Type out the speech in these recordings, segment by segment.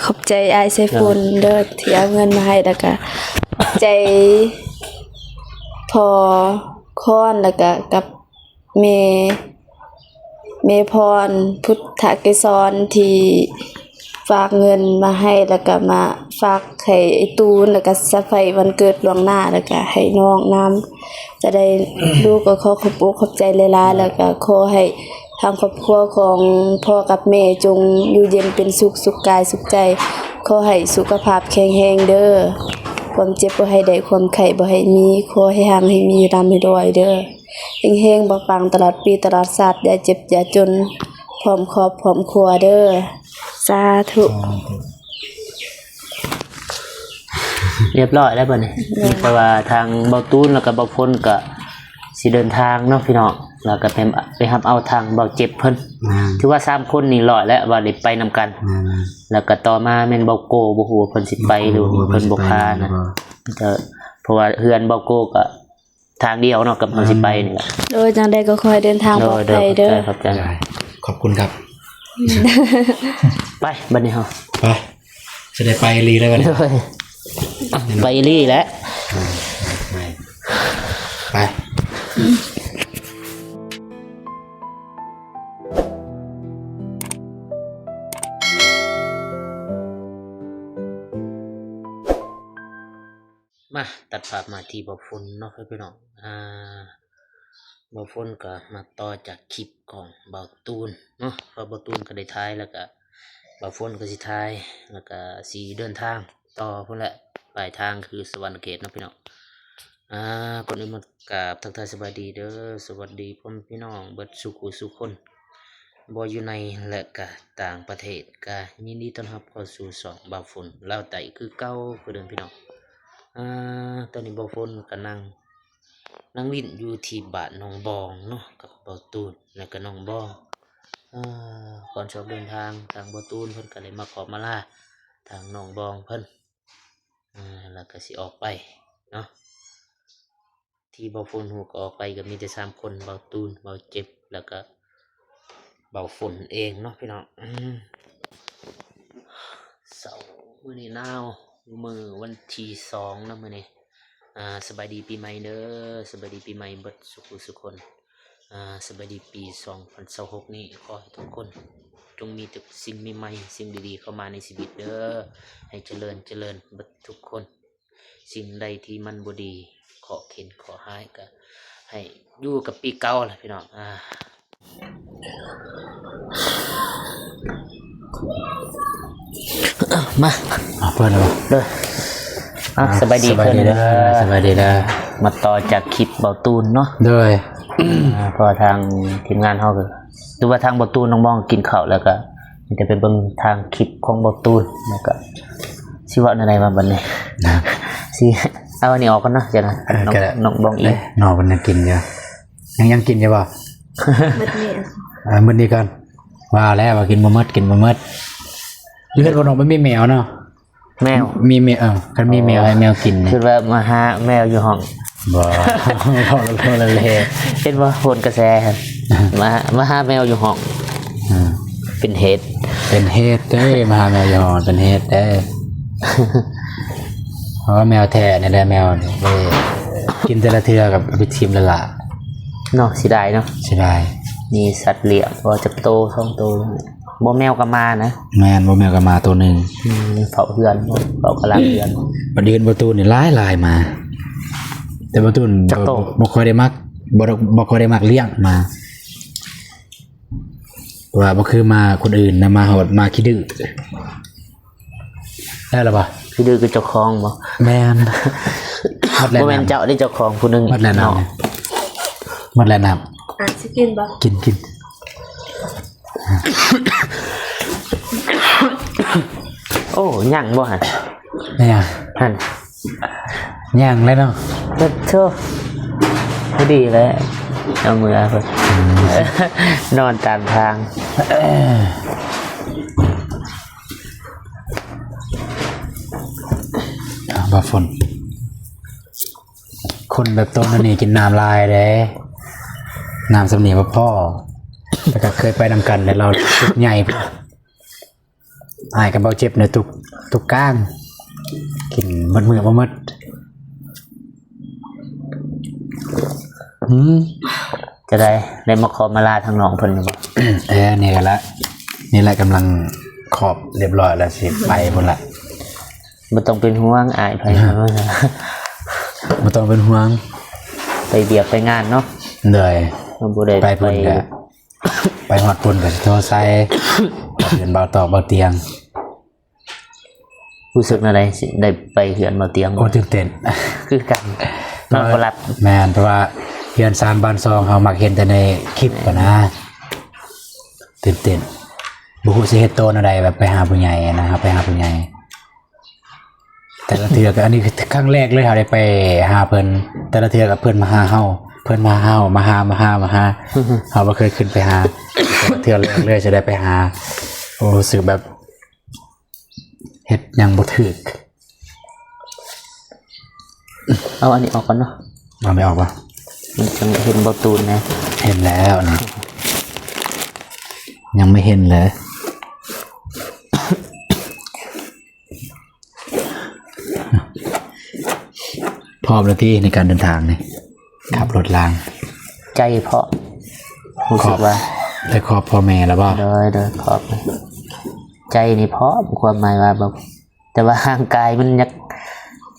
ขอบใจไอไซฟุนเด้อที่เอาเงินมาให้แล้วก็ขอบใจพอค้อนแล้วก็กับเมพรพุทธเกษรที่ฝากเงินมาให้แล้วก็มาฝากให้ไอ้ตูนแล้วก็สะใภ้วันเกิดล่วงหน้าแล้วก็ให้น้องน้ำจะได้ลูกก็ขอขอบอกขอบใจหลายๆแล้วก็ขอให้ทางครอบครัวของพ่อกับแม่จงอยู่เย็นเป็นสุขสุขกายสุขใจขอให้สุขภาพแข็งแรงเด้อความเจ็บบ่ให้ได้ความไข้บ่ให้มีขอให้ห่างให้มีร่ำให้รวยเด้อเฮงๆปังๆตลอดปีตลอดชาติอย่าเจ็บอย่าจนพร้อมครอบพร้อมครัวเด้อสาธุเรียบร้อยแล้วบ่นี่มีแต่ว่าทางเบาตูนแล้วก็เบาพ้นก็สิเดินทางเนาะพี่น้องแล้วก็ไปรับเอาทางเบาเจ็บเพิ่นถือว่า3คนนี่รอดแล้วว่าได้ไปนำกันแล้วก็ต่อมาแม่นเบาโกบ่ฮู้ว่าเพิ่นสิไปหรือเพิ่นบ่พานะเพราะว่าเฮือนเบาโกก็ทางเดียวเนาะกับเฮาสิไปนี่แหละโดยจังได๋ก็ขอให้เดินทางปลอดภัยเด้อขอบคุณครับไปบัดนี้เฮาไปจะได้ไปลีแล้วกันไปลีแล้วไปมาตัดภาพมาที่บ่ฝนเนาะพี่น้องบ่ฝนก็มาต่อจากคลิปของเบาตูนเนาะเพราะเบาตูนก็ได้ถ่ายแล้วก็เบาฝนก็สิถ่ายแล้วก็สิเดินทางต่อพุ่นแหละปลายทางคือสวรรค์เขตเนาะพี่น้องก่อนอื่นมากราบทักทายสวัสดีเด้อสวัสดีพ่อพี่น้องเบิดสุขสุขคนบ่อยู่ในและก็ต่างประเทศก็ยินดีต้อนรับเข้าสู่ช่องเบาฝนลาวใต้คือเก่าคือเดิมพี่น้องตอนนี้เบาฝนก็นั่งลิ้นอยู่ที่บ้านน้องบองเนาะกับเบาตูนและก็น้องบองก่อนชอบเดินทางทางเบาตูนเพิ่นก็เลยมาขอมาลาทางน้องบองเพิ่นแล้วก็สิออกไปเนาะที่เบาฝนหูก็ออกไปก็มีแต่3คนเบาตูนเบาเจ็บแล้วก็เบาฝนเองเนาะพี่น้องเสาร์มื้อนี้หนาวมื้อวันที่2นะมื้อนี้สบายดีปีใหม่เด้อสบายดีปีใหม่เบิดสุขคนสบายดีปี2026นี้ขอให้ทุกคนจงมีแต่สิ่งใหม่ๆสิ่งดีๆเข้ามาในชีวิตเด้อให้เจริญเบิดทุกคนสิ่งใดที่มันบ่ดีขอเข็นขอหายก็ให้อยู่กับปีเก่าล่ะพี่น้องมาเปิดแล้วเด้อสบายดีเพิ่นเด้อสบายดีแล้วมาต่อจากคลิปเบาตูนเนาะโดยพอทางทีมงานเฮาก็ดูว่าทางเบาตูนน้องมองกินข้าวแล้วก็จะไปเบิ่งทางคลิปของเบาตูนแล้วก็สิว่าอะไรมาบัดนี้สิเอาอันนี้ออกกันเนาะจ้ะนะน้องบองอีน้องมันยังกินอยู่ยังกินอยู่บ่มื้อนี้กันว่าแล้วว่ากินบ่หมดอยู่เฮ็ดบ่น้องมันมีแมวเนาะแมวมีแมวคันมีแมวให้แมวกินคือว่ามาหาแมวอยู่ห้องบ่พอแล้วเลยเห็นว่าโหนกระแสมาหาแมวอยู่ห้องเป็นเฮดเด้มาหาแมวอยู่ห้องเป็นเฮดเด้เพราะว่าแมวแท้เนี่ยได้แมวนี่กินแต่ละเทื่อกับไปชิมละละเนาะสิได้เนาะสิได้มีสัตว์เลี้ยงพอจะโต2 โตบ่แมวก็มานะแม่นบ่แมวก็มาตัวนึงเฝ้าเฮือนเฝ้ากำลังเฮือนบ่ยืนประตูนี่หลายมาแต่ประตูบ่ค่อยได้มักบ่ค่อยได้มักเลี้ยงมาว่าบ่คือมาคนอื่นนะมาโหดมาขี้ดื้อได้แล้วบ่ขี้ดื้อคือเจ้าของบ่แม่นบ่แม่นเจ้าได้เจ้าของผู้นึงหมดแล้วน้ำสิกินบ่กินโอ้ย่างบ่หั่นหั่นย่างแล้วเนาะโธ่พอดีแล้วเอามือเพิ่นนอนตามทางบ่ฝนคนแบบต้นนี่กินน้ำลายเด้น้ำสำเนียงพ่อแต่ก็เคยไปนำกันแต่เราชุดใหญ่ อายกับเบาเจ็บในตุกก้างกินหมดมือบ่หมดจะได้มาขอมาลาทางน้องเพิ่นอยู่บ่ นี่กันละนี่แหละกำลังขอบเรียบร้อยแล้วสิไปพุ่นละ บ่ต้องเป็นห่วงอายไผเนาะ บ่ต้องเป็นห่วง ไปเบียกไปงานเนาะ เลย บ่ได้ ไปพุ่นก็ไปฮอดพุ่นก็สิโทรใส่เรียนเบาต่อเบาเตียง รู้สึกอะไรสิได้ไปเฮือนมาเตียง โอ้ตื่นเต้น คือกันนอนบ่หลับ แม่นเพราะว่าเรียนซานบ้านซองเฮามักเห็นแต่ในคลิปก่อนนะตื่นเต้นบ่ฮู้สิเฮ็ดโตนอะไรแบบไปหาผู้ใหญ่นะครับไปหาผู้ใหญ่แต่ละเทื่อก็อันนี้คือครั้งแรกเลยเฮาได้ไปหาเพิ่นแต่ละเทื่อก็เพิ่นมาหาเฮาเพิ่นมาหาเฮามาหาเฮาบ่เคยขึ้นไปหาแต่ละเทื่อแรกเลยจะได้ไปหาโอ้รู้สึกแบบเฮ็ดหยังบ่ถูก เอาอันนี้ออกก่อนเนาะ เอาไม่ออกป่ะ มันจังเห็นบ่ตูนนะ เห็นแล้วนะยังไม่เห็นเลยพร้อมแล้วที่ในการเดินทางเนี่ยขับรถราง ใจเพาะรู้สึกว่า ได้ขอบพ่อแม่แล้วป่ะ เด้อขอบใจนี่เพาะความหมายว่าแบบแต่ว่าร่างกายมันอยาก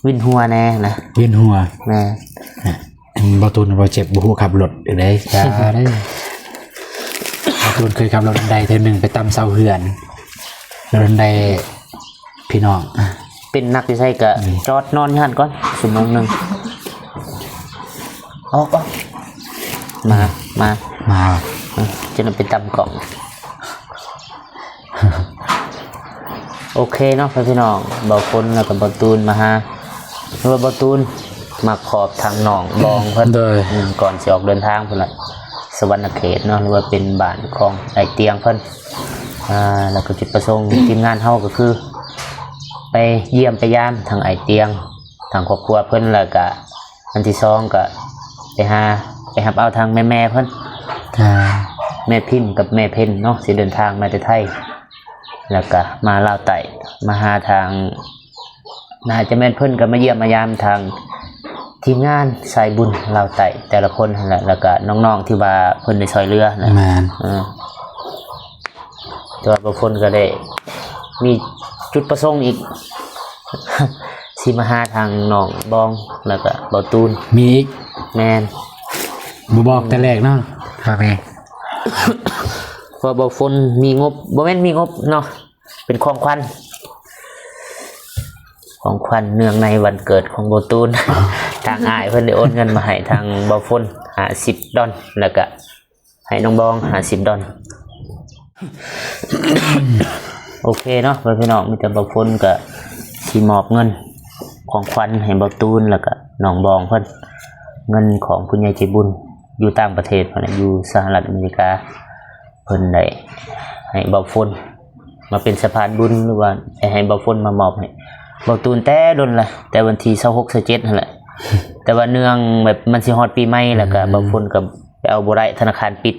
วินหัวแน่นะ เวียนหัว แม่ บาตูนบาเจ็บบูฮูขับรถอยู่ได้จ้าได้บาตูนเคยขับรถบันไดเธอหนึ่งไปตำเสาเหือนรถบันไดพี่น้อง เป็นนักที่ใช่ก็จอดนอนอยู่หั่นก่อนชั่วโมงนึงออกมา จะนำไปตำกล่อง โอเคเนาะพี่น้องบ่าวคนแล้วก็บ่าวตูนมาหาเพราะว่าบ่าวตูนมาขอบทางหนองบองเพิ่น โดย ก่อนสิออกเดินทางพุ่นละสวรรณเขตเนาะหรือว่าเป็นบ้านของไอ้เตียงเพิ่นแล้วก็จุดประสงค์ ทีมงานเฮาก็คือ ไปเยี่ยมไปยามทางไอ้เตียงทางครอบครัวเพิ่นแล้วก็อันที่สองก็ไปหับเอาทางแม่เพิ่น แม่พิมพ์กับแม่เพ็ญเนาะสิเดินทางมาแต่ไทยแล้วก็มาลาวไต่มาหาทางน่าจะแม่นเพิ่นก็มาเยี่ยมมายามทางทีมงานสายบุญลาวไต่แต่ละคนนั่นแหละแล้วก็น้องๆที่ว่าเพิ่นได้ซอยเรือนะ แมน ตัวบางคนก็ได้มีจุดประสงค์อีก สิมาหาทางหนองบองแล้วก็เบาตูน มีอีก แมน บูบอกแต่แรกเนาะพ่อแม่ เพอบ่ฝนมีงบบ่แม่นมีงบเนาะเป็นของขวัญเนื่องในวันเกิดของโบตูน ทางอ้ายเพิ่นได้โอนเงินมาให้ทางบ่ฝน50 ดอลแล้วก็ให้น้องบอง50 ดอล โอเคเนาะพี่น้องมีแต่บ่ฝนก็สิมอบเงินของขวัญให้บ่ตูนแล้วก็น้องบองเพิ่นเงินของผู้ใหญ่ใจบุญอยู่ต่างประเทศเพิ่นอยู่สหรัฐอเมริกาเพิ่นได้ให้เบาฝนมาเป็นสะพานบุญหรือว่าให้เบาฝนมามอบให้เบาตูนแต่ดนละแต่วันที่26 27นั่นแหละ แต่ว่าเนื่องแบบมันสิฮอดปีใหม่แล้วก็เบาฝนก็ไปเอาบ่ได้ธนาคารปิด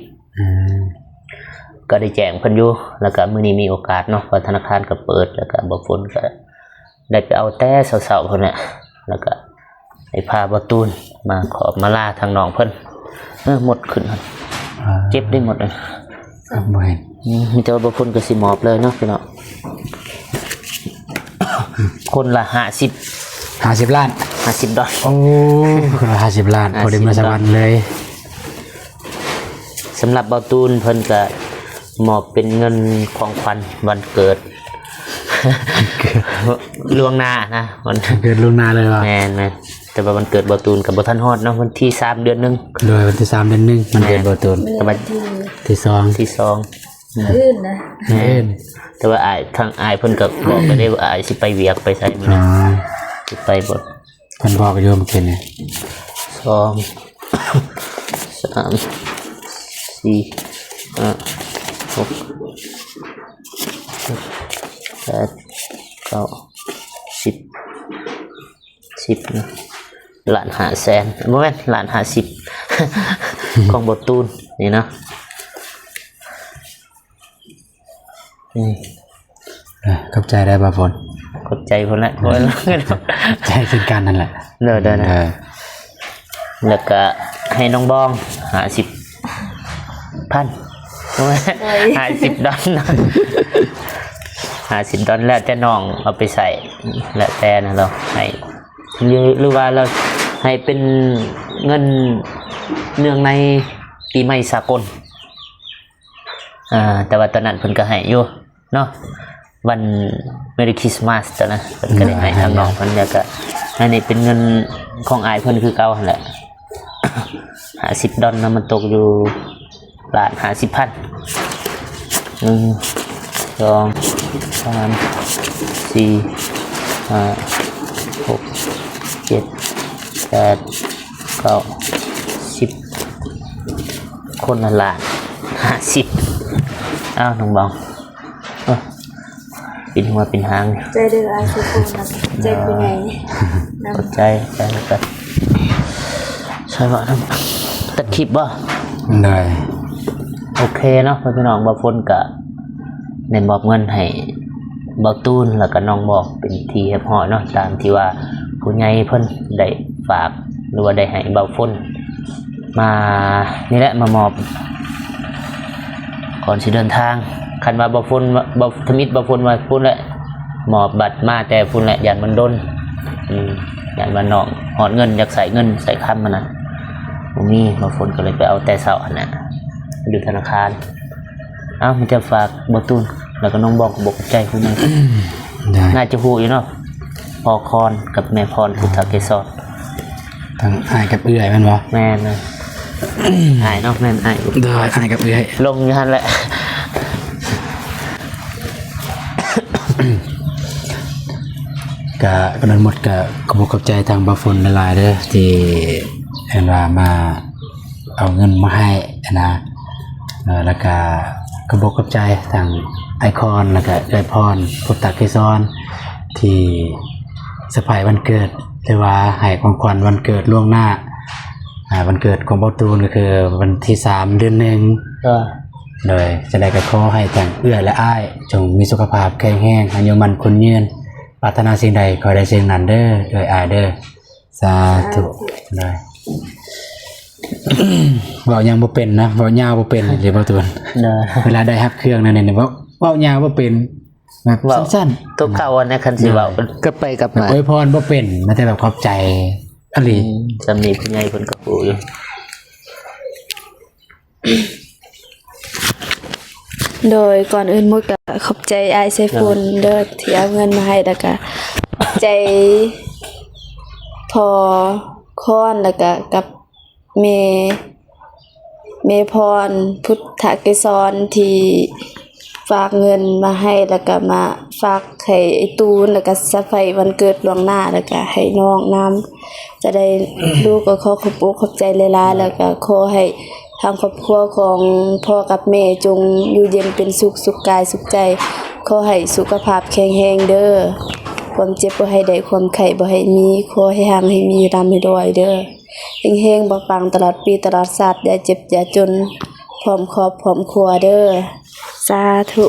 ก็ได้แจ้งเพิ่นอยู่แล้วก็มื้อนี้มีโอกาสเนาะเพราะธนาคารก็เปิดแล้วก็เบาฝนก็ได้ไปเอาแต่เช้าๆเพิ่นน่ะแล้วก็ได้พาเบาตูนมาขอมาลาทางน้องเพิ่นหมดขึ้นเจ็บได้หมดเลย บ่เห็น มีแต่ว่าบางคนก็สิมอบเลยเนาะพี่น้อง คนละ50 ล้าน 50 ดอล โอ้คนละ50 ล้านพอได้มาสวรรค์เลย สำหรับเบาตูนเพิ่นก็มอบเป็นเงินของขวัญวันเกิด ล่วงหน้านะวัน เกิดล่วงหน้าเลยว่ะ แม่นแต่ว่าวันเกิดเบาตูนกับบ่ทันฮอดเนาะวันที่3 เดือน 1 โดยวันที่3 เดือน 1มันเกิดบาตูน แต่ว่า ที่2 ที่2 อื่นนะ แม่น แต่ว่าทางอายเพิ่นก็บอกไปได้ว่าอายสิไปเวียกไปไสมื้อ อ๋อ นี้สิไปบ่ เพิ่นบอกอยู่เมื่อกี้นี่ 2 3 4 5 6 8 9 10นะล้าน5 แสนบ่แม่นล้าน50 ของบทตูนนี่นะ เข้าใจได้บ่ฝน ขอบใจเพิ่นแหละโอ้ย ใจซึ่งกันนั่นแหละ เด้อนะแล้วก็ให้น้องบอง50,000โอ้ย50 ดอลลาร์50 ดอลลาร์แล้วแต่น้องเอาไปใส่แล้วแต่นะเราให้หรือว่าเราให้เป็นเงินเนื่องในปีใหม่สากลแต่ว่าตอนนั้นเพิ่นก็ให้อยู่เนาะวันเมรีคริสต์มาสตอนนั้นเพิ่นก็ได้ให้ทางน้องเพิ่นแล้วก็อันนี้เป็นเงินของอายเพิ่นคือเก่าหั่นแหละ50 ดอลลาร์มันตกอยู่ล้าน50,000 1 2 3 4 5 6 7 8 9 10คนละล้าน50อ้าวน้องบองปิดหัวปิดหาง ใจเด้ออาสุคุณนะใจคุณไง กดใจแล้วก็ใช่ป่ะตัดคลิปบ่ ได้ โอเคเนาะพี่น้องบ่ฝนก็แม่นมอบเงินให้บ่ตูนแล้วก็น้องบอกเป็นที่เรียบร้อยเนาะตามที่ว่าผู้ใหญ่เพิ่นได้ฝากหรือว่าได้ให้บ่ฝนมานี่แหละมามอบก่อนสิเดินทางคันว่าบ่ฝนบ่ทมิตบ่ฝนว่าพุ่นแหละมอบบัตรมาแต่พุ่นแหละยันมันดนยันว่าน้องหอดเงินอยากใส่เงินใส่คำมันน่ะบ่มีบ่ฝนก็เลยไปเอาแต่เช้าหั่นน่ะอยู่ธนาคารมันจะฝากบ่ตูนแล้วก็น้องบอกกับบอกใจคุณนึง ได้ น่าจะฮู้อยู่เนาะพอคอนกับแม่พรพุทธเกศร ทั้งอ้ายกับเอื้อยแม่นบ่ แม่นนะอายเนาะแม่นอาย ได้อ้ายกับเอื้อย ลงอยู่หั่นแหละ ก็กำลังหมดก็ขอบใจทางบ่ฝนหลายๆเด้อที่เห็นว่ามาเอาเงินมาให้นะแล้วก็ขอบใจทางไอคอนแล้วก็เอื้อยพรพุทธเกศรที่เซอร์ไพรส์วันเกิดหรือว่าให้ของขวัญวันเกิดล่วงหน้าวันเกิดของเบาตูนก็คือวันที่3 เดือน 1 ก็ เลยจะได้ก็ขอให้ทางเอื้อยและอ้ายจงมีสุขภาพแข็งแรงอายุมั่นคนยืนปรารถนาสิ่งใดขอได้สิ่งนั้นเด้อเอื้อยอ้ายเด้อสาธุเลย เว้ายังบ่เป็นนะเว้ายาวบ่เป็นเดี๋ยวเบาตูน เด้อ เวลาได้รับเครื่องนั่นเนี่ยเว้ายาวบ่เป็นแบบสั้น ตัวเก่าอันนะคันสิเว้าก็ไปกลับมา ๆอวยพรบ่เป็นมาแต่แบบขอบใจอลี สำนีผู้ใหญ่เพิ่นก็ฮู้อยู่ โดยก่อนอื่นมุกก็ขอบใจอายไซฟุนเด้อที่เอาเงินมาให้แล้วก็ขอบใจพอคอนแล้วก็กับเมพรพุทธเกศรที่ฝากเงินมาให้แล้วก็มาฝากให้ไอ้ตูนแล้วก็สะใภ้วันเกิดล่วงหน้าแล้วก็ให้น้องน้ำจะได้ลูกก็ขอขอบอกขอบใจหลายๆแล้วก็ขอให้ทางครอบครัวของพ่อกับแม่จงอยู่เย็นเป็นสุขสุขกายสุขใจขอให้สุขภาพแข็งแรงเด้อความเจ็บบ่ให้ได้ความไข้บ่ให้มีขอให้ห่างให้มีร่ำให้รวยเด้อเฮงๆปังๆตลอดปีตลอดชาติอย่าเจ็บอย่าจนพร้อมครอบพร้อมครัวเด้อสาธุ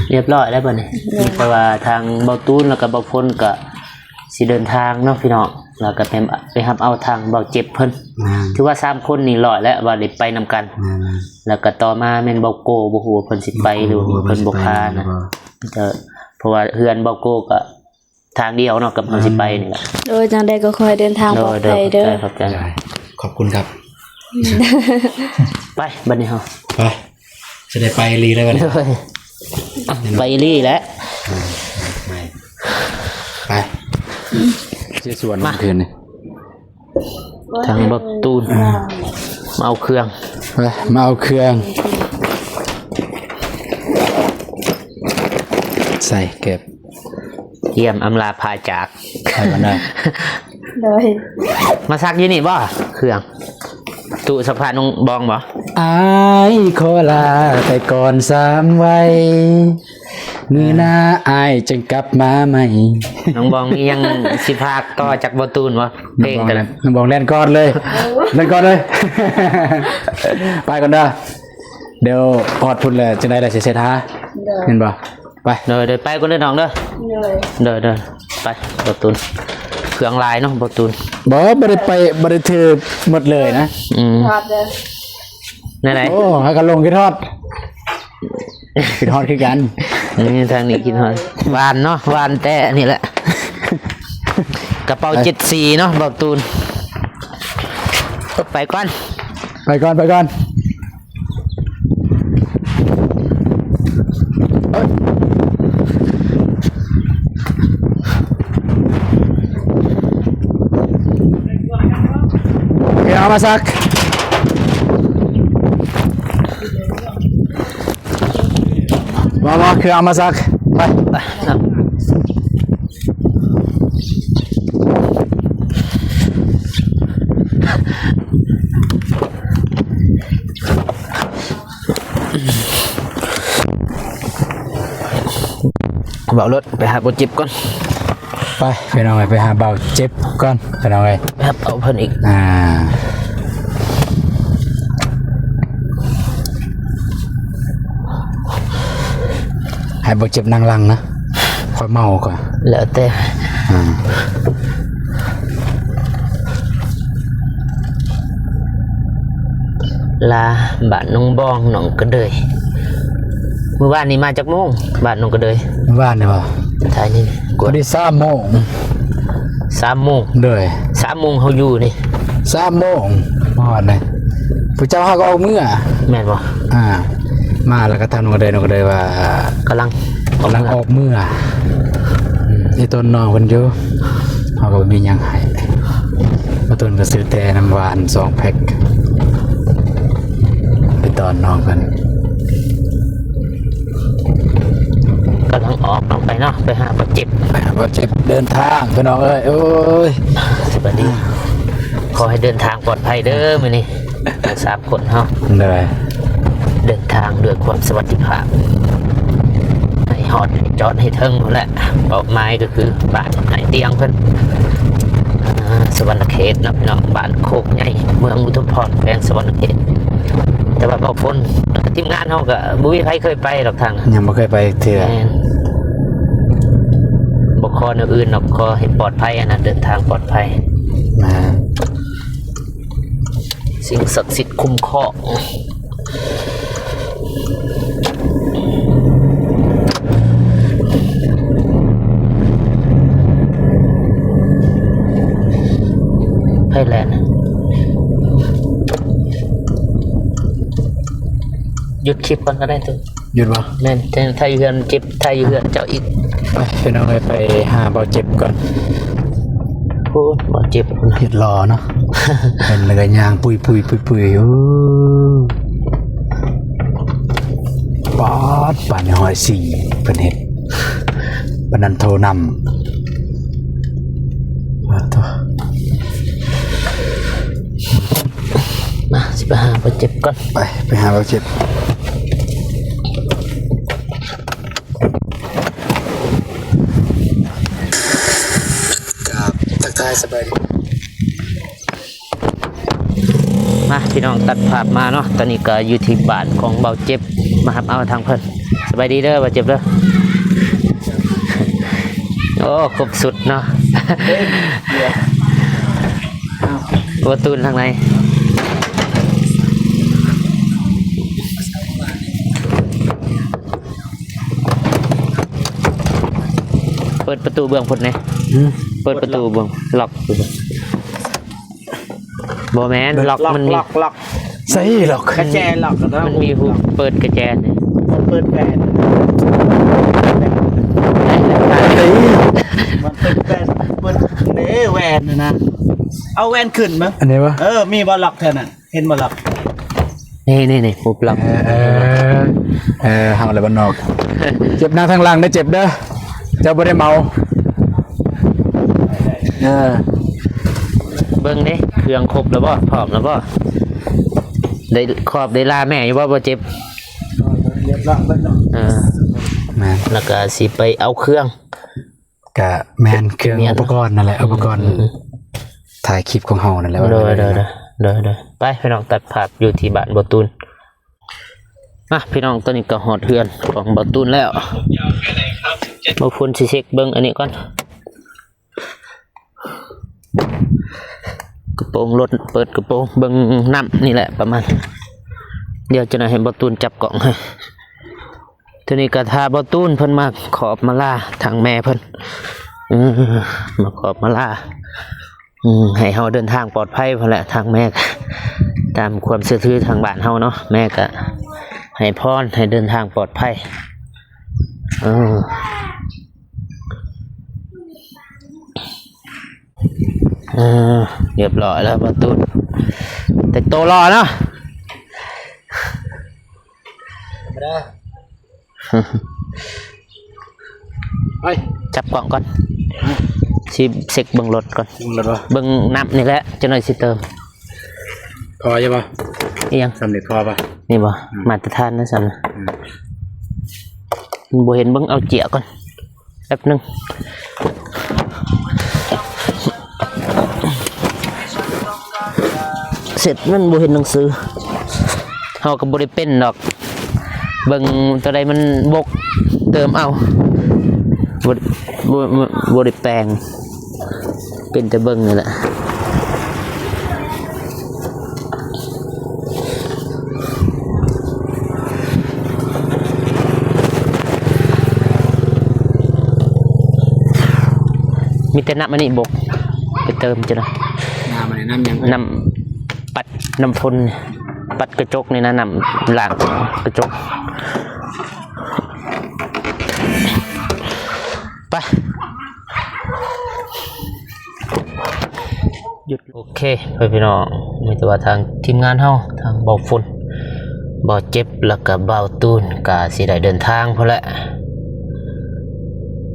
เรียบร้อยแล้วบัดนี้มีแต่ว่าทางเบาตูนแล้วก็เบาพ้นก็สิเดินทางเนาะพี่น้องแล้วก็ไปรับเอาทางเบาเจ็บเพิ่นถือว่า3คนนี่รอดแล้วว่าได้ไปนำกัน แล้วก็ต่อมาแม่นเบาโกบ่ฮู้ว่าเพิ่นสิไปหรือเพิ่นบ่พานะเพราะว่าเฮือนเบาโกก็ทางเดียวเนาะกับเฮาสิไปนี่แหละ โดยจังใดก็ขอให้เดินทางปลอดภัยเด้อ ขอบใจ ขอบคุณครับ ไปบัดนี้เฮา ไปจะได้ไปลีแล้วกัน ไปลี่แล้ว ไปเสียส่วนวันคืนนี่ ทางบักตูนมาเอาเครื่อง ไปมาเอาเครื่องใส่เก็บ เยี่ยมอำลาพาจาก ไปกันได้ โดย มาซักอยู่นี่บ่เครื่องตู้สะพานนงบองบ่ อายขอลาแต่ก่อน3 วัยมือหน้าอายจึงกลับมาใหม่ น้องบองนี่ยังสิพากต่อจากบักตูนบ่เพลงแต่ละ น้องบอกเล่นก่อนเลย เล่นก่อนเลย ไปก่อนเด้อ เดี๋ยวพอดพุ่นแล้วจะได้ได้เสร็จฮะ เด้อ เห็นบ่ไป เดินไปก็เดินน้องเด้อ เด้อ เดินไปบอตูนเครื่องลายเนาะบอตูน บ่ได้ไปบ่ได้ถือหมดเลยนะ ทอดเด้อ ไหน โอ้ให้กันลงกินทอดกินทอดคือกัน นี่ทางนี้กินหน่อยวานเนาะวานแต่นี่แหละ กระเป๋า74เนาะบอตูนไปก่อน ไปก่อนเอามาซักมาคือเอามาซักไป เบารถไปหาบจิบก่อน ไปน้องไปหาเบาเจ็บก่อนไปน้อง ไปหาเอาเพิ่นอีก ให้เบาเจ็บนั่งลังนะค่อยเมาก่อน แล้วแต่ลาบ้านน้องบองน้องกระเดยเมื่อวานนี้มาจากโมงบ้านน้องกระเดย บ้านเนี่ยป่ะ ท้ายนี่ กว่าที่3 โมง 3 โมง เลย 3 โมงเขาอยู่นี่ 3 โมงพอดเลยผู้เจ้าเขาก็เอาเมื่อ แม่นบ่ มาแล้วก็ทำนกระเดยว่าก ำลัง ออกเมื่อนี่ต้นน้องคนอยู่เขาก็มีหยังให้มาต้นก็ซื้อแต่น้ำหวาน2 แพ็คไปตอนน้องกัน กำลังออกไปเนาะไปหาบจิบ ไปหาว่าเจ็บเดินทางพี่น้องเอ้ยโอ้ย สวัสดีขอให้เดินทางปลอดภัยเด้อมื้อนี้3 คนเฮา เหนื่อย เดินทางด้วยความสวัสดิภาพให้ฮอดให้จอดให้ถึงนั่นแหละเป้าหมายก็คือบ้านไหนเตียงเพิ่นสวรรณเขตเนาะพี่น้องบ้านโคกใหญ่เมืองอุทุมพรแขวงสวรรณเขตแต่ว่าบ่ฝนทีมงานเฮาก็บ่มีใครเคยไปหรอกทาง ยังไม่เคยไปเถื่อ แม่นบ่ขอแนวอื่นหรอกขอให้ปลอดภัยนะเดินทางปลอดภัย มา สิ่งศักดิ์สิทธิ์คุ้มครองไทยแลนด์หยุดคลิปก่อนก็ได้ตัว หยุดวะ แม่นแต่ไทยเฮือนเจ็บไทยเฮือนเจ้าอีก ไปพี่น้องไปหาเบาเจ็บก่อน โอ้บ่เจ็บพุ่น เห็ดรอเนาะ เป็นเลยยางปุยโอ้ป๊อดป่านในหอยสี่เป็นเห็ดบันนันโทนำมาตัว มาสิไปหาบ่เจ็บก่อน ไปหาเบาเจ็บทักทายสบายดี มาพี่น้องตัดภาพมาเนาะตอนนี้ก็อยู่ที่บ้านของเบาเจ็บมาครับเอาทางเพิ่นสบายดีเด้อเบาเจ็บเด้อ โอ้ครบสุดเนาะ ประตูทางไหนเปิดประตูเบื้องพุ่นเนี่ยเปิดประตูเบื้องล็อกอยู่บ่แม่นล็อกมันมี ล็อก ใส่หรอก กระแจล็อกนะ มันมีหูเปิดกระแจเนี่ย เปิดแหวนมันเปิดแหวนเปิดเด้แหวนนะเอาแหวนขึ้นมั้ย อันนี้วะ มีบอลล็อกแทนน่ะเห็นบอลล็อก นี่หูปล็อก ทำอะไรบ้านนอก เจ็บหน้าทางหลังได้เจ็บเด้อเจ้าบ่ได้เมาเบิ่งเด้เครื่องครบแล้วบ่พร้อมแล้วบ่ได้ครอบได้ลาแม่อยู่บ่เจ็บ เรียบร้อยแล้ว แมน แล้วก็สิไปเอาเครื่อง กะแมนเครื่องอุปกรณ์นั่นแหละอุปกรณ์ถ่ายคลิปของเฮานั่นแหละ เด้อไปพี่น้องตัดภาพอยู่ที่บ้านบ่ตูน พี่น้องตอนนี้ก็หอดเฮือนของบ่ตูนแล้วบ่ฝนสิเช็คเบิ่งอันนี้ก่อนกระโปรงรถเปิดกระโปรงเบิ่งน้ำนี่แหละประมาณเดี๋ยวจะให้บ่ตูนจับกล่องให้ทีนี้ก็ทาบ่ตูนเพิ่นมาขอบมาล่าทางแม่เพิ่นมาขอบมาล่าให้เฮาเดินทางปลอดภัยพุ่นแหละทางแม่ตามความเชื่อถือทางบ้านเฮาเนาะแม่ก็ให้พรให้เดินทางปลอดภัยเรียบร้อยแล้วประตูแต่โตรอเนาะไม่ได้ไป จับกล่องก่อนสิเช็คเบิ่งรถก่อน รถวะ เบิ่งน้ำนี่แหละจะหน่อยสิเติม พอใช่ปะ อีหยัง สำเร็จพอปะ นี่บ่มาตรฐานนะสันนะบ่เห็นเบิ่งเอาเจียก่อนแป๊บนึงเสร็จมันบ่เห็นหนังสือเฮาก็บ่ได้เป็นดอกเบิ่งตัวใดมันบกเติมเอาบ่ได้แปลงเป็นแต่เบิ่งนี่แหละมีแต่น้ำมันนี่บกไปเติมจ้ะนะ น้ำอะไรน้ำยัง น้ำปัดน้ำพ่นปัดกระจกนี่นะน้ำล้างกระจกไปหยุดโอเคพี่น้องมีแต่ว่าทางทีมงานเฮาทางเบาฝนเบาเจ็บแล้วก็เบาตูนก็สิได้เดินทางพอละ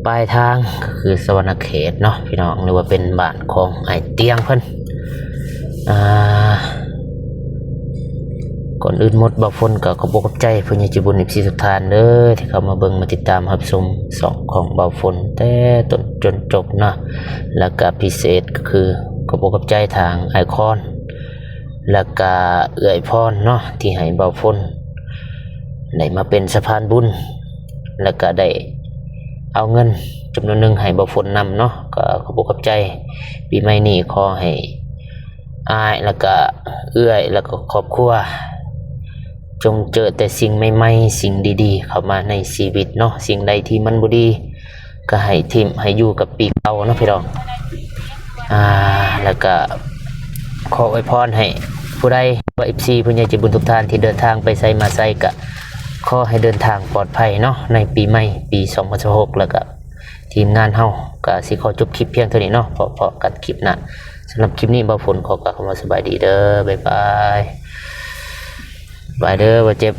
ปลายทางก็คือสวรรณเขตเนาะพี่น้องหรือว่าเป็นบ้านของไอ้เตียงเพิ่นก่อนอื่นหมดบ่ฝนก็ขอบอกกับใจเพิ่นใจบุญ14ทุกท่านเด้อที่เข้ามาเบิ่งมาติดตามรับชมสองของบ่ฝนแต่ต้นจนจบนะแล้วก็พิเศษก็คือขอบอกกับใจทางไอคอนแล้วก็เอื้อยพรเนาะที่ให้บ่ฝนได้มาเป็นสะพานบุญแล้วก็ได้เอาเงินจำนวนหนึ่งให้บ่ฝนนำเนาะก็ขอบอกกับใจปีใหม่นี้ขอให้อายแล้วก็เอื้อยแล้วก็ครอบครัวจงเจอแต่สิ่งใหม่ๆสิ่งดีๆเข้ามาในชีวิตเนาะสิ่งใดที่มันบ่ดีก็ให้ทิ่มให้อยู่กับปีเก่าเนาะพี่น้องแล้วก็ขออวยพรให้ผู้ใดว่า FC ผู้ใหญ่ใจบุญทุกท่านที่เดินทางไปไสมาไสก็ขอให้เดินทางปลอดภัยเนาะในปีใหม่ปี2016แล้วก็ทีมงานเฮาก็สิขอจบคลิปเพียงเท่านี้เนาะพอกันคลิปหน้าสำหรับคลิปนี้บ่ฝนขอกล่าวคำว่าสบายดีเด้อบ๊ายบายบายเด้อบ่เจ็บ